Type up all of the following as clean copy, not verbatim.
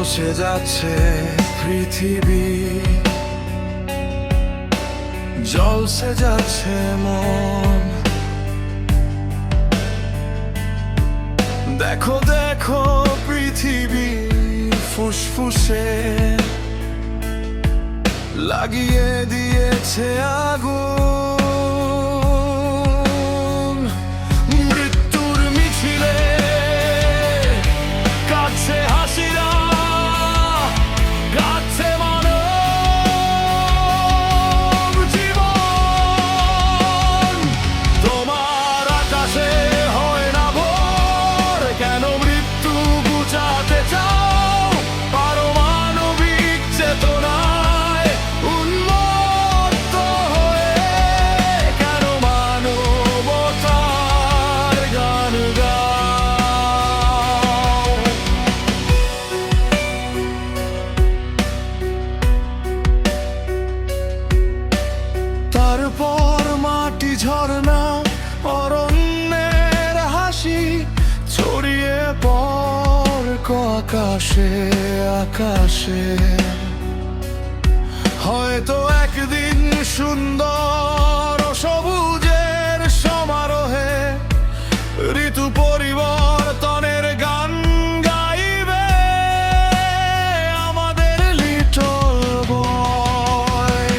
ঝলসে যাচ্ছে পৃথিবী, ঝলসে যাচ্ছে মন। দেখো দেখো পৃথিবী ফুসফুসে লাগিয়ে দিয়েছে আগুন। মৃত্যুর মিছিলে কাছে হাসিরা, কাছে মানব জীবন। তোমার আকাশে হয় না ভোর, কেন মৃত্যু বুঝাতে চাও পারমাণবিক চেতনায় উন্মত্ত হয়ে? কেন মানবতার গান গাও? তারপর মাটি ঝরনা, অরণ্যের হাসি ছড়িয়ে পড়ক আকাশে আকাশে। হয়তো একদিন সুন্দর ও সবুজের সমারোহে ঋতু পরিবর্তনের গান গাইবে আমাদের লিটল বয়।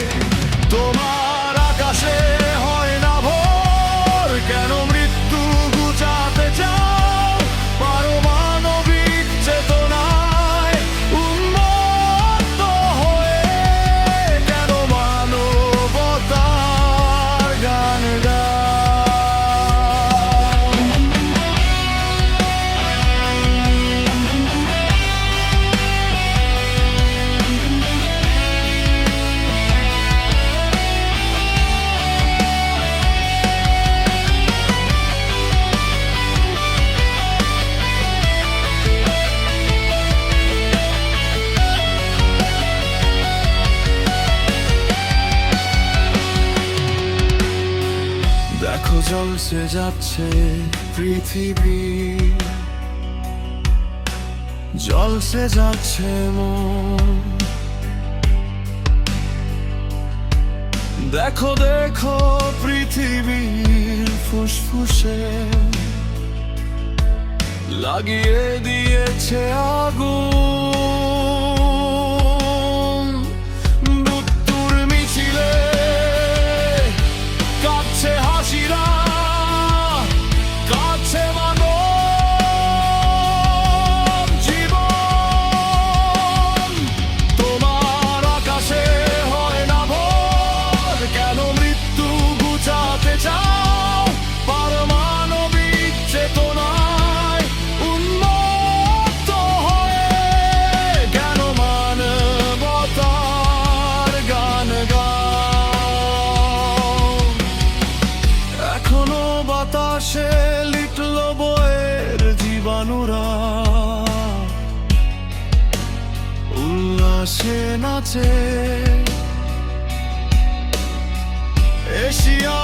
তোমার আকাশে হয় না ভোর, কেন মৃত্যু ঘুচাতে চাও পারমাণবিক চেতনায় উন্মত্ত হয়ে? কেন মানবতার গান গাও? দেখো ঝলসে যাচ্ছে পৃথিবী, ঝলসে যাচ্ছে মন। দেখো দেখো পৃথিবীর ফুসফুসে লাগিয়ে দিয়েছে আগুন। মৃত্যুর মিছিলে কাছে হাসিরা, কাছে মানব জীবন। তোমার আকাশে হয় না ভোর, কেন মৃত্যু ঘুচাতে চাও পারমাণবিক চেতনায় উন্মত্ত হয়ে? কেন মানবতার গান গাও? এখনো বাতাসে লিটল বয়ের জীবাণুরা উল্লাসে নাচে। এশিয়া